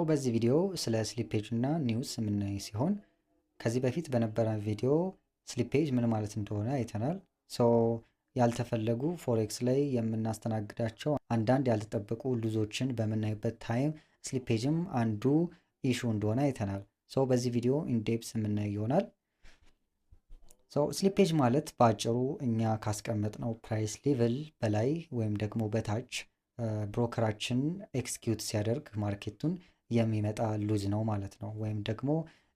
በዚህ ቪዲዮ ስለ ስሊፔጅ እና ኒውስ የምናይ ሲሆን ከዚህ በፊት በነበረ ቪዲዮ ስሊፔጅ ምን ማለት እንደሆነ አይተናል። ያልተፈለጉ ፎሬክስ ላይ የምናስተናግዳቸው አንዳንድ ያልተጠበቁ ሉዞችን በምናይበት ታይም ስሊፔጅም አንዱ ኢሹ እንደሆነ አይተናል። በዚህ ቪዲዮ ኢንዴፕስ የምናይ ይሆናል። ስሊፔጅ ማለት በአጭሩ እኛ ካስቀመጥነው ፕራይስ ሌቭል በላይ ወይም ደግሞ በታች ብሮከራችን ኤክስኪዩት ሲያደርግ ማርኬቱን የሚመጣ ሉዝ ነው ማለት ነው፣ ወይም ደግሞ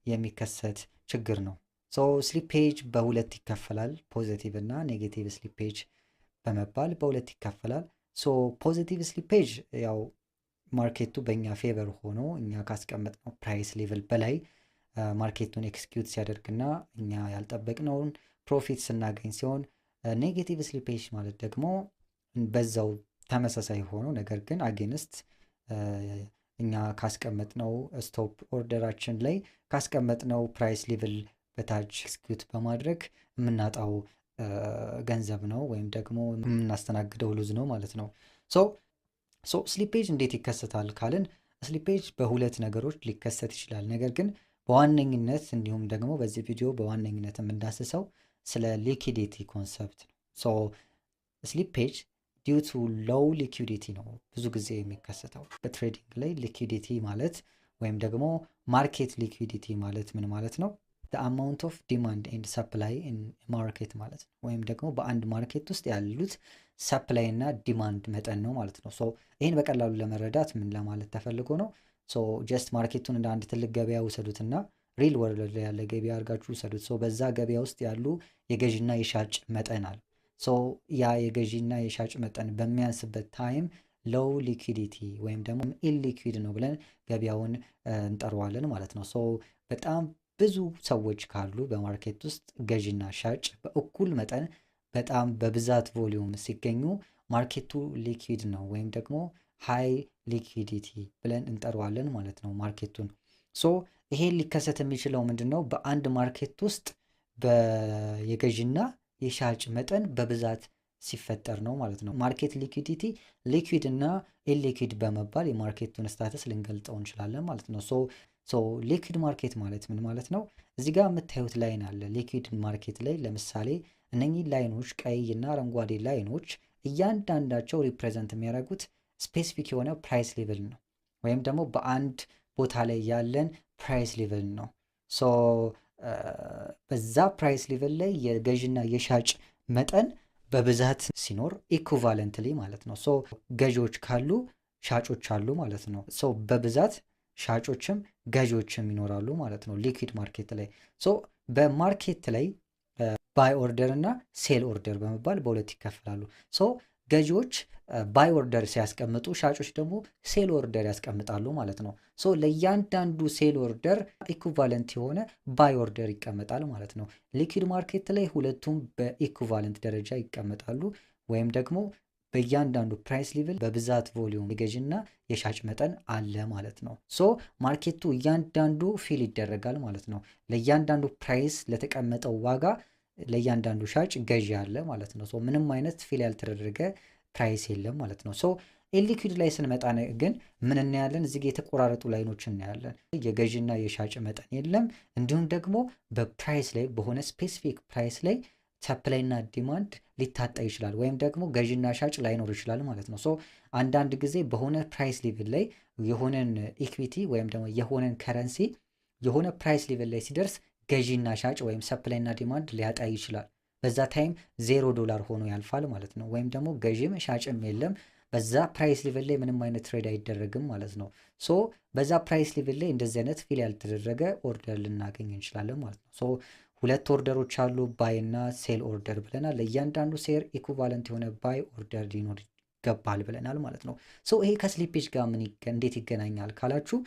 የሚከሰት ችግር ነው። ስሊፔጅ በሁለት ይከፈላል። ፖዚቲቭ እና ኔጌቲቭ ስሊፔጅ በመባል በሁለት ይከፈላል። ፖዚቲቭ ስሊፔጅ ያው ማርኬቱ በእኛ ፌቨር ሆኖ እኛ ካስቀመጥነው ፕራይስ ሌቭል በላይ ማርኬቱን ኤክስኪዩት ሲያደርግና እኛ ያልጠበቅነውን ፕሮፊት ስናገኝ ሲሆን፣ ኔጌቲቭ ስሊፔጅ ማለት ደግሞ በዛው ተመሳሳይ ሆኖ ነገር ግን አጌንስት እኛ ካስቀመጥነው ስቶፕ ኦርደራችን ላይ ካስቀመጥነው ፕራይስ ሌቭል በታች ኤክስኪዩት በማድረግ የምናጣው ገንዘብ ነው ወይም ደግሞ የምናስተናግደው ሉዝ ነው ማለት ነው። ስሊፔጅ እንዴት ይከሰታል ካልን ስሊፔጅ በሁለት ነገሮች ሊከሰት ይችላል። ነገር ግን በዋነኝነት እንዲሁም ደግሞ በዚህ ቪዲዮ በዋነኝነት የምንዳስሰው ስለ ሊኪዲቲ ኮንሰፕት ነው። ስሊፔጅ ዲው ቱ ሎው ሊኩዲቲ ነው ብዙ ጊዜ የሚከሰተው በትሬዲንግ ላይ። ሊኩዲቲ ማለት ወይም ደግሞ ማርኬት ሊኩዲቲ ማለት ምን ማለት ነው? አማውንት ኦፍ ዲማንድ ኤንድ ሰፕላይ ኢን ማርኬት ማለት ነው። ወይም ደግሞ በአንድ ማርኬት ውስጥ ያሉት ሰፕላይ እና ዲማንድ መጠን ነው ማለት ነው። ይህን በቀላሉ ለመረዳት ምን ለማለት ተፈልጎ ነው? ጀስት ማርኬቱን እንደ አንድ ትልቅ ገበያ ውሰዱትና ሪል ወርልድ ላይ ያለ ገበያ አድርጋችሁ ውሰዱት። በዛ ገበያ ውስጥ ያሉ የገዥና የሻጭ መጠን አለ። ያ የገዢና የሻጭ መጠን በሚያንስበት ታይም ሎው ሊኩዲቲ ወይም ደግሞ ኢሊኩዊድ ነው ብለን ገበያውን እንጠራዋለን ማለት ነው። በጣም ብዙ ሰዎች ካሉ በማርኬት ውስጥ ገዢና ሻጭ በእኩል መጠን በጣም በብዛት ቮሊዩም ሲገኙ ማርኬቱ ሊኩዊድ ነው ወይም ደግሞ ሃይ ሊኩዲቲ ብለን እንጠራዋለን ማለት ነው ማርኬቱን። ይሄን ሊከሰት የሚችለው ምንድን ነው? በአንድ ማርኬት ውስጥ የገዢና የሻጭ መጠን በብዛት ሲፈጠር ነው ማለት ነው። ማርኬት ሊኩዲቲ ሊኩዊድ እና ኢሊኩዊድ በመባል የማርኬቱን ስታተስ ልንገልጸው እንችላለን ማለት ነው። ሊኩዊድ ማርኬት ማለት ምን ማለት ነው? እዚህ ጋር የምታዩት ላይን አለ። ሊኩዊድ ማርኬት ላይ ለምሳሌ እነኚህ ላይኖች ቀይ እና አረንጓዴ ላይኖች እያንዳንዳቸው ሪፕሬዘንት የሚያደርጉት ስፔሲፊክ የሆነ ፕራይስ ሌቭል ነው ወይም ደግሞ በአንድ ቦታ ላይ ያለን ፕራይስ ሌቭል ነው። በዛ ፕራይስ ሌቭል ላይ የገዥና የሻጭ መጠን በብዛት ሲኖር ኢኩቫለንትሊ ማለት ነው። ገዢዎች ካሉ ሻጮች አሉ ማለት ነው። በብዛት ሻጮችም ገዢዎችም ይኖራሉ ማለት ነው ሊኩዊድ ማርኬት ላይ። በማርኬት ላይ ባይ ኦርደር እና ሴል ኦርደር በመባል በሁለት ይከፈላሉ። ገዢዎች ባይ ኦርደር ሲያስቀምጡ ሻጮች ደግሞ ሴል ኦርደር ያስቀምጣሉ ማለት ነው። ለእያንዳንዱ ሴል ኦርደር ኢኩቫለንት የሆነ ባይ ኦርደር ይቀመጣል ማለት ነው። ሊኩዊድ ማርኬት ላይ ሁለቱም በኢኩቫለንት ደረጃ ይቀመጣሉ ወይም ደግሞ በእያንዳንዱ ፕራይስ ሌቭል በብዛት ቮሊዩም የገዥና የሻጭ መጠን አለ ማለት ነው። ማርኬቱ እያንዳንዱ ፊል ይደረጋል ማለት ነው። ለእያንዳንዱ ፕራይስ ለተቀመጠው ዋጋ ለእያንዳንዱ ሻጭ ገዢ አለ ማለት ነው። ምንም አይነት ፊል ያልተደረገ ፕራይስ የለም ማለት ነው። ኢሊኩዊድ ላይ ስንመጣ ግን ምን እናያለን? እዚህ የተቆራረጡ ላይኖች እናያለን። የገዢና የሻጭ መጠን የለም። እንዲሁም ደግሞ በፕራይስ ላይ በሆነ ስፔሲፊክ ፕራይስ ላይ ሰፕላይ እና ዲማንድ ሊታጣ ይችላል ወይም ደግሞ ገዢና ሻጭ ላይኖር ይችላል ማለት ነው። አንዳንድ ጊዜ በሆነ ፕራይስ ሌቭል ላይ የሆነን ኢኩዊቲ ወይም ደግሞ የሆነን ከረንሲ የሆነ ፕራይስ ሌቭል ላይ ሲደርስ ገዢና ሻጭ ወይም ሰፕላይ እና ዲማንድ ሊያጣ ይችላል። በዛ ታይም $0 ሆኖ ያልፋል ማለት ነው። ወይም ደግሞ ገዢም ሻጭም የለም። በዛ ፕራይስ ሌቭል ላይ ምንም አይነት ትሬድ አይደረግም ማለት ነው። በዛ ፕራይስ ሌቭል ላይ እንደዚህ አይነት ፊል ያልተደረገ ኦርደር ልናገኝ እንችላለን ማለት ነው። ሁለት ኦርደሮች አሉ፣ ባይ እና ሴል ኦርደር ብለናል። ለእያንዳንዱ ሴር ኢኩቫለንት የሆነ ባይ ኦርደር ሊኖር ይገባል ብለናል ማለት ነው። ይሄ ከስሊፔጅ ጋር እንዴት ይገናኛል ካላችሁ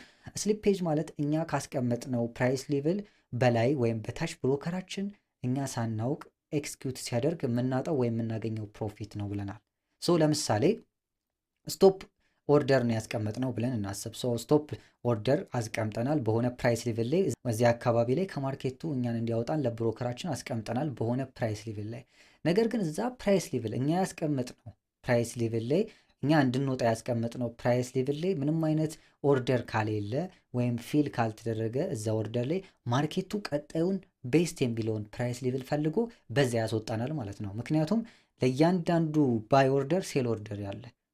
ስሊፔጅ ማለት እኛ ካስቀመጥነው ፕራይስ ሌቭል በላይ ወይም በታች ብሮከራችን እኛ ሳናውቅ ኤክስኪዩት ሲያደርግ የምናጣው ወይም የምናገኘው ፕሮፊት ነው ብለናል። ለምሳሌ ስቶፕ ኦርደር ነው ያስቀመጥነው ብለን እናስብ። ስቶፕ ኦርደር አስቀምጠናል በሆነ ፕራይስ ሌቭል ላይ እዚህ አካባቢ ላይ ከማርኬቱ እኛን እንዲያወጣን ለብሮከራችን አስቀምጠናል በሆነ ፕራይስ ሌቭል ላይ። ነገር ግን እዛ ፕራይስ ሌቭል እኛ ያስቀመጥነው ፕራይስ ሌቭል ላይ እኛ እንድንወጣ ያስቀመጥነው ፕራይስ ሌቭል ላይ ምንም አይነት ኦርደር ካሌለ ወይም ፊል ካልተደረገ እዛ ኦርደር ላይ ማርኬቱ ቀጣዩን ቤስት የሚለውን ፕራይስ ሌቭል ፈልጎ በዛ ያስወጣናል ማለት ነው። ምክንያቱም ለእያንዳንዱ ባይ ኦርደር ሴል ኦርደር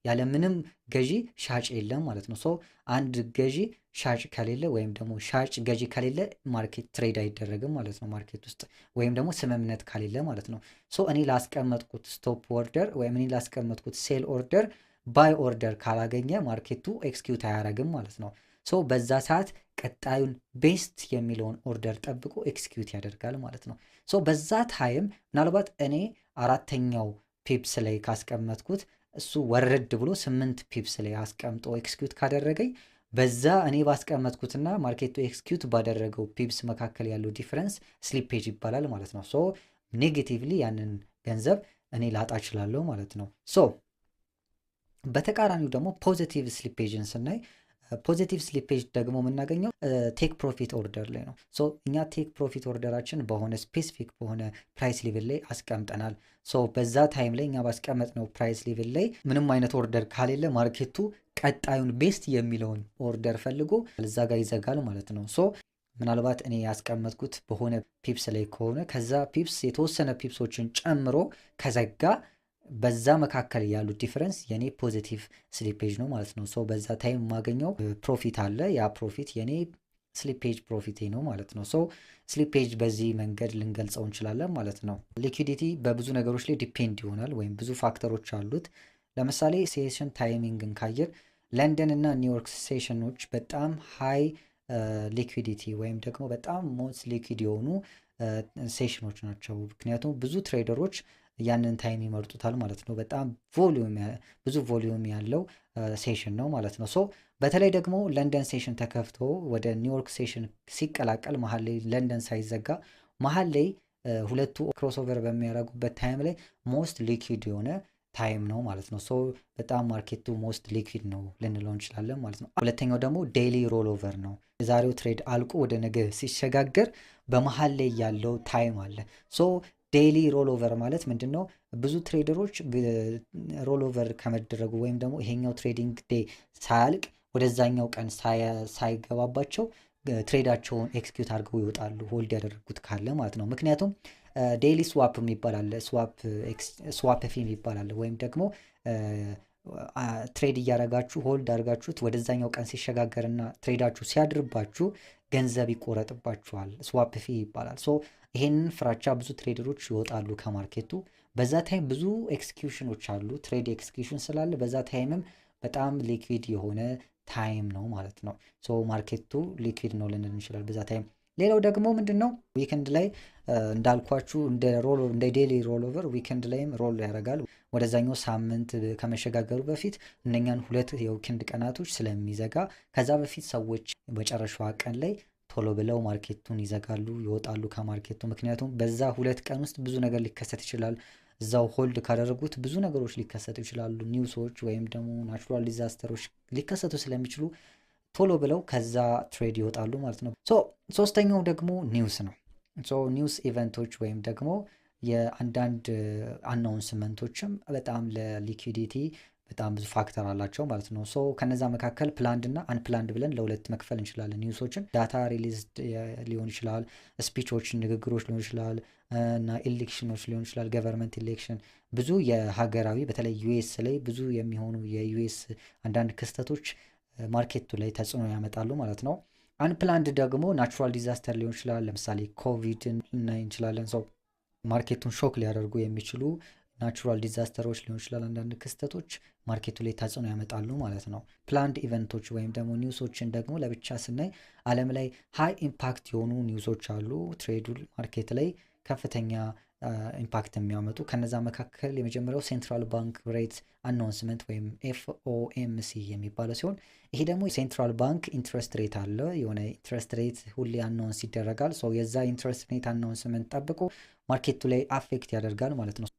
ያለ ምንም ገዢ ሻጭ የለም ማለት ነው። ሶ አንድ ገዢ ሻጭ ከሌለ ወይም ደግሞ ሻጭ ገዢ ከሌለ ማርኬት ትሬድ አይደረግም ማለት ነው ማርኬት ውስጥ ወይም ደግሞ ስምምነት ከሌለ ማለት ነው። ሶ እኔ ላስቀመጥኩት ስቶፕ ኦርደር ወይም እኔ ላስቀመጥኩት ሴል ኦርደር ባይ ኦርደር ካላገኘ ማርኬቱ ኤክስኪዩት አያደርግም ማለት ነው። ሶ በዛ ሰዓት ቀጣዩን ቤስት የሚለውን ኦርደር ጠብቆ ኤክስኪዩት ያደርጋል ማለት ነው። ሶ በዛ ታይም ምናልባት እኔ አራተኛው ፒፕስ ላይ ካስቀመጥኩት እሱ ወረድ ብሎ 8 ፒፕስ ላይ አስቀምጦ ኤክስኪዩት ካደረገኝ በዛ እኔ ባስቀመጥኩትና ማርኬቱ ኤክስኪዩት ባደረገው ፒፕስ መካከል ያለው ዲፍረንስ ስሊፔጅ ይባላል ማለት ነው። ሶ ኔጌቲቭሊ ያንን ገንዘብ እኔ ላጣ እችላለሁ ማለት ነው። ሶ በተቃራኒው ደግሞ ፖዚቲቭ ስሊፔጅን ስናይ ፖዚቲቭ ስሊፔጅ ደግሞ የምናገኘው ቴክ ፕሮፊት ኦርደር ላይ ነው። ሶ እኛ ቴክ ፕሮፊት ኦርደራችን በሆነ ስፔሲፊክ በሆነ ፕራይስ ሌቭል ላይ አስቀምጠናል። ሶ በዛ ታይም ላይ እኛ ባስቀመጥነው ፕራይስ ሌቭል ላይ ምንም አይነት ኦርደር ካሌለ ማርኬቱ ቀጣዩን ቤስት የሚለውን ኦርደር ፈልጎ እዛ ጋር ይዘጋል ማለት ነው። ሶ ምናልባት እኔ ያስቀመጥኩት በሆነ ፒፕስ ላይ ከሆነ ከዛ ፒፕስ የተወሰነ ፒፕሶችን ጨምሮ ከዘጋ በዛ መካከል ያሉት ዲፈረንስ የኔ ፖዚቲቭ ስሊፔጅ ነው ማለት ነው። ሶ በዛ ታይም የማገኘው ፕሮፊት አለ። ያ ፕሮፊት የኔ ስሊፔጅ ፕሮፊቴ ነው ማለት ነው። ሶ ስሊፔጅ በዚህ መንገድ ልንገልጸው እንችላለን ማለት ነው። ሊኩዲቲ በብዙ ነገሮች ላይ ዲፔንድ ይሆናል ወይም ብዙ ፋክተሮች አሉት። ለምሳሌ ሴሽን ታይሚንግን ካየር ለንደን እና ኒውዮርክ ሴሽኖች በጣም ሃይ ሊኩዲቲ ወይም ደግሞ በጣም ሞስት ሊኩድ የሆኑ ሴሽኖች ናቸው። ምክንያቱም ብዙ ትሬደሮች ያንን ታይም ይመርጡታል ማለት ነው። በጣም ብዙ ቮሊዩም ያለው ሴሽን ነው ማለት ነው። ሶ በተለይ ደግሞ ለንደን ሴሽን ተከፍቶ ወደ ኒውዮርክ ሴሽን ሲቀላቀል መሀል ላይ ለንደን ሳይዘጋ መሀል ላይ ሁለቱ ክሮስኦቨር በሚያደርጉበት ታይም ላይ ሞስት ሊኩድ የሆነ ታይም ነው ማለት ነው። ሶ በጣም ማርኬቱ ሞስት ሊኩድ ነው ልንለው እንችላለን ማለት ነው። ሁለተኛው ደግሞ ዴይሊ ሮል ኦቨር ነው። የዛሬው ትሬድ አልቆ ወደ ነገ ሲሸጋገር በመሀል ላይ ያለው ታይም አለ። ሶ ዴይሊ ሮል ኦቨር ማለት ምንድን ነው? ብዙ ትሬደሮች ሮል ኦቨር ከመደረጉ ወይም ደግሞ ይሄኛው ትሬዲንግ ዴይ ሳያልቅ ወደዛኛው ቀን ሳይገባባቸው ትሬዳቸውን ኤክስኪዩት አድርገው ይወጣሉ፣ ሆልድ ያደረጉት ካለ ማለት ነው። ምክንያቱም ዴይሊ ስዋፕ የሚባል አለ፣ ስዋፕ ፊ የሚባል አለ። ወይም ደግሞ ትሬድ እያደረጋችሁ ሆልድ አድርጋችሁት ወደዛኛው ቀን ሲሸጋገርና ትሬዳችሁ ሲያድርባችሁ ገንዘብ ይቆረጥባችኋል፣ ስዋፕ ፊ ይባላል። ሶ ይሄንን ፍራቻ ብዙ ትሬደሮች ይወጣሉ ከማርኬቱ። በዛ ታይም ብዙ ኤክስኪዩሽኖች አሉ፣ ትሬድ ኤክስኪዩሽን ስላለ በዛ ታይምም በጣም ሊኩዊድ የሆነ ታይም ነው ማለት ነው። ሶ ማርኬቱ ሊኩዊድ ነው ልንል እንችላል በዛ ታይም። ሌላው ደግሞ ምንድን ነው ዊክንድ ላይ እንዳልኳችሁ እንደ ዴይሊ ሮል ኦቨር ዊክንድ ላይም ሮል ያደርጋል። ወደዛኛው ሳምንት ከመሸጋገሩ በፊት እነኛን ሁለት የዊክንድ ቀናቶች ስለሚዘጋ ከዛ በፊት ሰዎች መጨረሻዋ ቀን ላይ ቶሎ ብለው ማርኬቱን ይዘጋሉ፣ ይወጣሉ ከማርኬቱ። ምክንያቱም በዛ ሁለት ቀን ውስጥ ብዙ ነገር ሊከሰት ይችላል። እዛው ሆልድ ካደረጉት ብዙ ነገሮች ሊከሰቱ ይችላሉ። ኒውሶች ወይም ደግሞ ናቹራል ዲዛስተሮች ሊከሰቱ ስለሚችሉ ቶሎ ብለው ከዛ ትሬድ ይወጣሉ ማለት ነው። ሶስተኛው ደግሞ ኒውስ ነው። ኒውስ ኢቨንቶች ወይም ደግሞ የአንዳንድ አናውንስመንቶችም በጣም ለሊኩዲቲ በጣም ብዙ ፋክተር አላቸው ማለት ነው። ከነዛ መካከል ፕላንድ እና አንፕላንድ ብለን ለሁለት መክፈል እንችላለን። ኒውሶችን ዳታ ሪሊዝ ሊሆን ይችላል፣ ስፒቾች፣ ንግግሮች ሊሆን ይችላል እና ኢሌክሽኖች ሊሆን ይችላል። ገቨርንመንት ኢሌክሽን ብዙ የሀገራዊ በተለይ ዩኤስ ላይ ብዙ የሚሆኑ የዩኤስ አንዳንድ ክስተቶች ማርኬቱ ላይ ተጽዕኖ ያመጣሉ ማለት ነው። አንፕላንድ ደግሞ ናቹራል ዲዛስተር ሊሆን ይችላል። ለምሳሌ ኮቪድን ልናይ እንችላለን። ማርኬቱን ሾክ ሊያደርጉ የሚችሉ ናቹራል ዲዛስተሮች ሊሆን ይችላል። አንዳንድ ክስተቶች ማርኬቱ ላይ ተጽዕኖ ያመጣሉ ማለት ነው። ፕላንድ ኢቨንቶች ወይም ደግሞ ኒውሶችን ደግሞ ለብቻ ስናይ ዓለም ላይ ሃይ ኢምፓክት የሆኑ ኒውሶች አሉ፣ ትሬዱ ማርኬት ላይ ከፍተኛ ኢምፓክት የሚያመጡ። ከነዛ መካከል የመጀመሪያው ሴንትራል ባንክ ሬት አናውንስመንት ወይም ኤፍኦኤምሲ የሚባለው ሲሆን ይሄ ደግሞ ሴንትራል ባንክ ኢንትረስት ሬት አለ፣ የሆነ ኢንትረስት ሬት ሁሌ አናውንስ ይደረጋል። የዛ ኢንትረስት ሬት አናውንስመንት ጠብቆ ማርኬቱ ላይ አፌክት ያደርጋል ማለት ነው።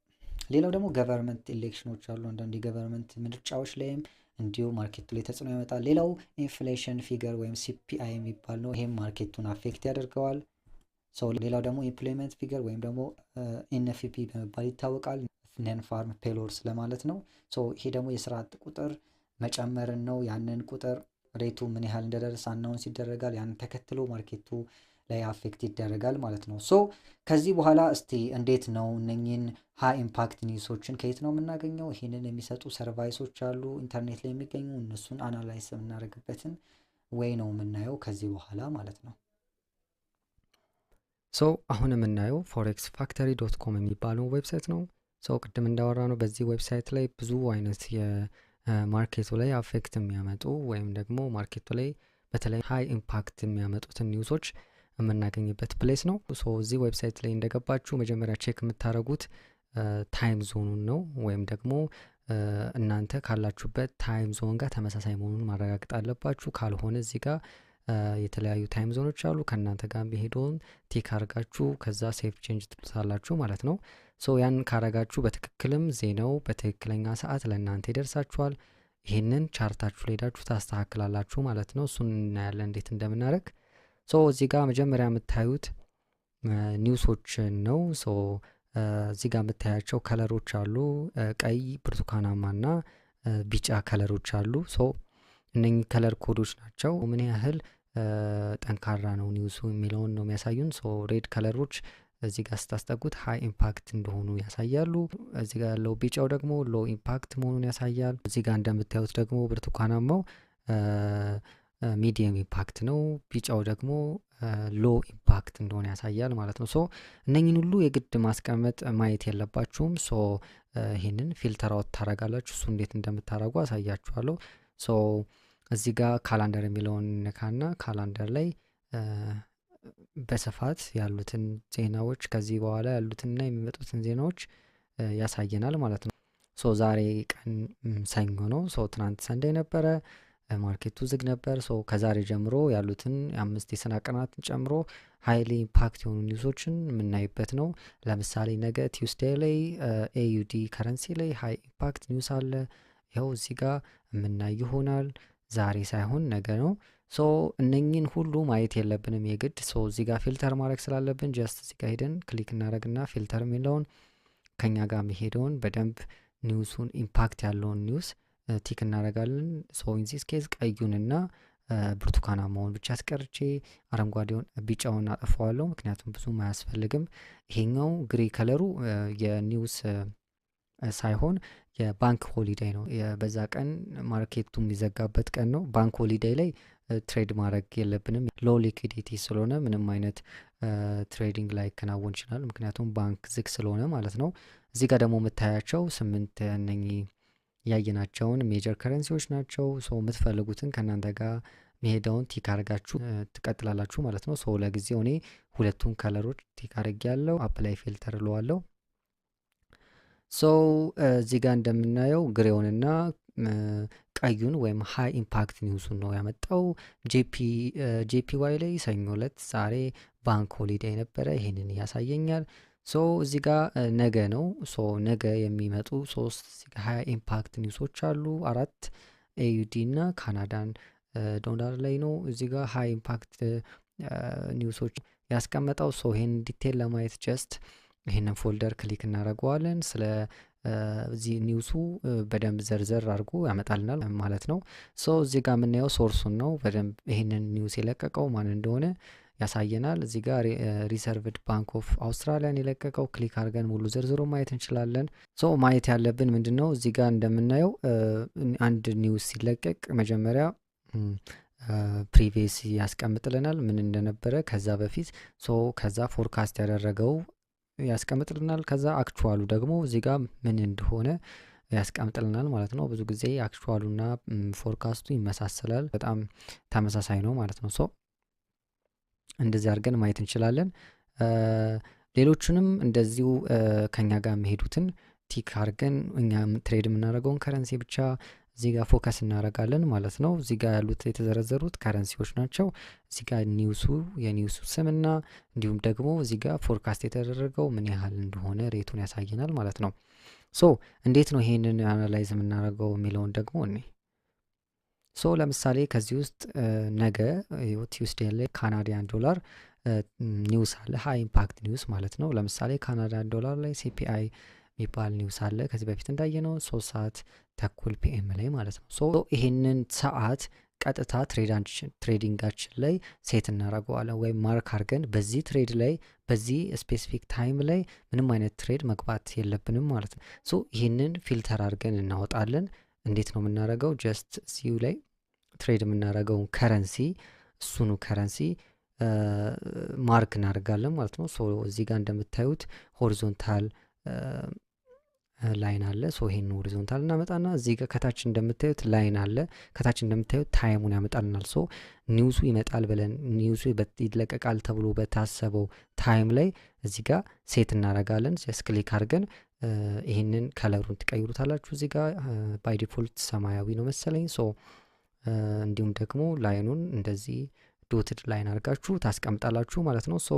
ሌላው ደግሞ ገቨርንመንት ኢሌክሽኖች አሉ። አንዳንድ የገቨርንመንት ምርጫዎች ላይም እንዲሁ ማርኬቱ ላይ ተጽዕኖ ያመጣል። ሌላው ኢንፍሌሽን ፊገር ወይም ሲፒአይ የሚባል ነው። ይሄም ማርኬቱን አፌክት ያደርገዋል። ሌላው ደግሞ ኢምፕሎይመንት ፊገር ወይም ደግሞ ኤንኤፍፒ በመባል ይታወቃል። ነን ፋርም ፔሮልስ ለማለት ነው። ሶ ይሄ ደግሞ የስራ አጥ ቁጥር መጨመርን ነው። ያንን ቁጥር ሬቱ ምን ያህል እንደደረሰ አናውንስ ይደረጋል። ያንን ተከትሎ ማርኬቱ ላይ አፌክት ይደረጋል ማለት ነው። ሶ ከዚህ በኋላ እስቲ እንዴት ነው እነኚህን ሃይ ኢምፓክት ኒውሶችን ከየት ነው የምናገኘው? ይህንን የሚሰጡ ሰርቫይሶች አሉ ኢንተርኔት ላይ የሚገኙ እነሱን አናላይዝ የምናደርግበትን ወይ ነው የምናየው ከዚህ በኋላ ማለት ነው። ሶ አሁን የምናየው ፎሬክስ ፋክተሪ ዶት ኮም የሚባለው ዌብሳይት ነው። ሶ ቅድም እንዳወራ ነው በዚህ ዌብሳይት ላይ ብዙ አይነት የማርኬቱ ላይ አፌክት የሚያመጡ ወይም ደግሞ ማርኬቱ ላይ በተለይ ሃይ ኢምፓክት የሚያመጡትን ኒውሶች የምናገኝበት ፕሌስ ነው። ሶ እዚህ ዌብሳይት ላይ እንደገባችሁ መጀመሪያ ቼክ የምታደርጉት ታይም ዞኑን ነው፣ ወይም ደግሞ እናንተ ካላችሁበት ታይም ዞን ጋር ተመሳሳይ መሆኑን ማረጋገጥ አለባችሁ። ካልሆነ እዚህ ጋር የተለያዩ ታይም ዞኖች አሉ። ከእናንተ ጋር የሚሄደውን ቲክ አድርጋችሁ ከዛ ሴፍ ቼንጅ ትሉታላችሁ ማለት ነው። ሶ ያን ካረጋችሁ በትክክልም ዜናው በትክክለኛ ሰዓት ለእናንተ ይደርሳችኋል። ይህንን ቻርታችሁ ላይ ሄዳችሁ ታስተካክላላችሁ ማለት ነው። እሱን እናያለን እንዴት እንደምናደርግ። ሶ እዚህ ጋር መጀመሪያ የምታዩት ኒውሶችን ነው። ሶ እዚህ ጋር የምታያቸው ከለሮች አሉ፣ ቀይ፣ ብርቱካናማና ቢጫ ከለሮች አሉ። ሶ እነኚህ ከለር ኮዶች ናቸው ምን ያህል ጠንካራ ነው ኒውሱ የሚለውን ነው የሚያሳዩን። ሶ ሬድ ከለሮች እዚህ ጋር ስታስጠጉት ሃይ ኢምፓክት እንደሆኑ ያሳያሉ። እዚህ ጋር ያለው ቢጫው ደግሞ ሎ ኢምፓክት መሆኑን ያሳያል። እዚህ ጋር እንደምታዩት ደግሞ ብርቱካናማው ሚዲየም ኢምፓክት ነው፣ ቢጫው ደግሞ ሎ ኢምፓክት እንደሆነ ያሳያል ማለት ነው። ሶ እነኝን ሁሉ የግድ ማስቀመጥ ማየት የለባችሁም። ሶ ይህንን ፊልተር አውት ታረጋላችሁ። እሱ እንዴት እንደምታረጉ አሳያችኋለሁ። ሶ እዚህ ጋር ካላንደር የሚለውን ነካና ካላንደር ላይ በስፋት ያሉትን ዜናዎች ከዚህ በኋላ ያሉትንና የሚመጡትን ዜናዎች ያሳየናል ማለት ነው። ሶ ዛሬ ቀን ሰኞ ነው። ሶ ትናንት ሰንዴ ነበረ፣ ማርኬቱ ዝግ ነበር። ሶ ከዛሬ ጀምሮ ያሉትን 5 የስራ ቀናትን ጨምሮ ሃይሊ ኢምፓክት የሆኑ ኒውሶችን የምናይበት ነው። ለምሳሌ ነገ ቲውስዴይ ላይ ኤዩዲ ከረንሲ ላይ ሃይ ኢምፓክት ኒውስ አለ። ይኸው እዚህ ጋር የምናይ ይሆናል። ዛሬ ሳይሆን ነገ ነው። ሶ እነኝን ሁሉ ማየት የለብንም የግድ። ሶ እዚህ ጋር ፊልተር ማድረግ ስላለብን ጀስት እዚህ ጋር ሄደን ክሊክ እናደረግና ፊልተር የሚለውን ከኛ ጋር የሚሄደውን በደንብ ኒውሱን ኢምፓክት ያለውን ኒውስ ቲክ እናደረጋለን። ሶ ኢንዚስ ኬዝ ቀዩንና ብርቱካናማውን ብቻ አስቀርቼ አረንጓዴውን ቢጫውን አጠፋዋለሁ፣ ምክንያቱም ብዙም አያስፈልግም። ይሄኛው ግሬ ከለሩ የኒውስ ሳይሆን የባንክ ሆሊዴይ ነው። በዛ ቀን ማርኬቱ የሚዘጋበት ቀን ነው። ባንክ ሆሊዴይ ላይ ትሬድ ማድረግ የለብንም። ሎ ሊኩዲቲ ስለሆነ ምንም አይነት ትሬዲንግ ላይ ይከናወን ይችላል፣ ምክንያቱም ባንክ ዝግ ስለሆነ ማለት ነው። እዚህ ጋር ደግሞ የምታያቸው 8 እነኚህ ያየናቸውን ሜጀር ከረንሲዎች ናቸው። ሶ የምትፈልጉትን ከእናንተ ጋር መሄዳውን ቲክ አድርጋችሁ ትቀጥላላችሁ ማለት ነው። ሶ ለጊዜው እኔ ሁለቱን ከለሮች ቲክ አድርጌ ያለው አፕላይ ፊልተር እለዋለሁ። ሶ እዚህ ጋር እንደምናየው ግሬውንና ቀዩን ወይም ሃይ ኢምፓክት ኒውሱን ነው ያመጣው። ጄፒዋይ ላይ ሰኞ ዕለት ዛሬ ባንክ ሆሊዴይ ነበረ፣ ይሄንን ያሳየኛል። ሶ እዚህ ጋር ነገ ነው። ሶ ነገ የሚመጡ 3 ሃይ ኢምፓክት ኒውሶች አሉ። 4 ኤዩዲ እና ካናዳን ዶላር ላይ ነው እዚህ ጋር ሃይ ኢምፓክት ኒውሶች ያስቀመጠው። ሶ ይሄን ዲቴል ለማየት ጀስት ይሄንን ፎልደር ክሊክ እናደርገዋለን። ስለ እዚህ ኒውሱ በደንብ ዘርዘር አድርጎ ያመጣልናል ማለት ነው። ሶ እዚህ ጋር የምናየው ሶርሱን ነው። በደንብ ይሄንን ኒውስ የለቀቀው ማን እንደሆነ ያሳየናል። እዚህ ጋር ሪሰርቭድ ባንክ ኦፍ አውስትራሊያን የለቀቀው ክሊክ አድርገን ሙሉ ዝርዝሩ ማየት እንችላለን። ሶ ማየት ያለብን ምንድነው እዚህ ጋር እንደምናየው አንድ ኒውስ ሲለቀቅ መጀመሪያ ፕሪቪየስ ያስቀምጥልናል ምን እንደነበረ ከዛ በፊት። ሶ ከዛ ፎርካስት ያደረገው ያስቀምጥልናል። ከዛ አክቹዋሉ ደግሞ እዚህ ጋር ምን እንደሆነ ያስቀምጥልናል ማለት ነው። ብዙ ጊዜ አክቹዋሉና ፎርካስቱ ይመሳሰላል፣ በጣም ተመሳሳይ ነው ማለት ነው። ሶ እንደዚህ አድርገን ማየት እንችላለን። ሌሎቹንም እንደዚሁ ከኛ ጋር የሚሄዱትን ቲክ አድርገን እኛ ትሬድ የምናደርገውን ከረንሲ ብቻ እዚህ ጋር ፎከስ እናደርጋለን ማለት ነው። እዚህ ጋር ያሉት የተዘረዘሩት ከረንሲዎች ናቸው። እዚህ ጋር ኒውሱ የኒውሱ ስምና እንዲሁም ደግሞ እዚህ ጋር ፎርካስት የተደረገው ምን ያህል እንደሆነ ሬቱን ያሳየናል ማለት ነው። ሶ እንዴት ነው ይሄንን አናላይዝ የምናደርገው የሚለውን ደግሞ እኔ ሶ ለምሳሌ ከዚህ ውስጥ ነገ ቲውስዴይ ላይ ካናዲያን ዶላር ኒውስ አለ፣ ሃይ ኢምፓክት ኒውስ ማለት ነው። ለምሳሌ ካናዲያን ዶላር ላይ ሲፒአይ የሚባል ኒውስ አለ ከዚህ በፊት እንዳየነው 3:30 ፒኤም ላይ ማለት ነው። ሶ ይሄንን ሰዓት ቀጥታ ትሬዲንጋችን ላይ ሴት እናደርገዋለን ወይም ማርክ አድርገን በዚህ ትሬድ ላይ በዚህ ስፔሲፊክ ታይም ላይ ምንም አይነት ትሬድ መግባት የለብንም ማለት ነው። ሶ ይህንን ፊልተር አድርገን እናወጣለን። እንዴት ነው የምናደርገው? ጀስት እዚሁ ላይ ትሬድ የምናደርገውን ከረንሲ እሱኑ ከረንሲ ማርክ እናደርጋለን ማለት ነው። ሶ እዚህ ጋር እንደምታዩት ሆሪዞንታል ላይን አለ። ሶ ይሄን ሆሪዞንታል እናመጣና እዚህ ጋር ከታች እንደምታዩት ላይን አለ። ከታች እንደምታዩት ታይሙን ያመጣልናል። ሶ ኒውሱ ይመጣል ብለን ኒውሱ ይለቀቃል ተብሎ በታሰበው ታይም ላይ እዚህ ጋር ሴት እናደርጋለን። ጀስት ክሊክ አድርገን ይህንን ከለሩን ትቀይሩታላችሁ። እዚህ ጋር ባይ ዲፎልት ሰማያዊ ነው መሰለኝ። ሶ እንዲሁም ደግሞ ላይኑን እንደዚህ ዶትድ ላይን አድርጋችሁ ታስቀምጣላችሁ ማለት ነው። ሶ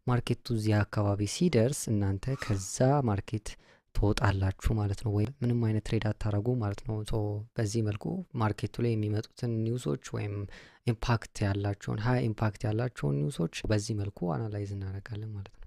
ማርኬቱ እዚህ አካባቢ ሲደርስ እናንተ ከዛ ማርኬት ትወጣላችሁ ማለት ነው። ወይም ምንም አይነት ትሬድ አታረጉ ማለት ነው። ሶ በዚህ መልኩ ማርኬቱ ላይ የሚመጡትን ኒውሶች ወይም ኢምፓክት ያላቸውን ሀይ ኢምፓክት ያላቸውን ኒውሶች በዚህ መልኩ አናላይዝ እናደርጋለን ማለት ነው።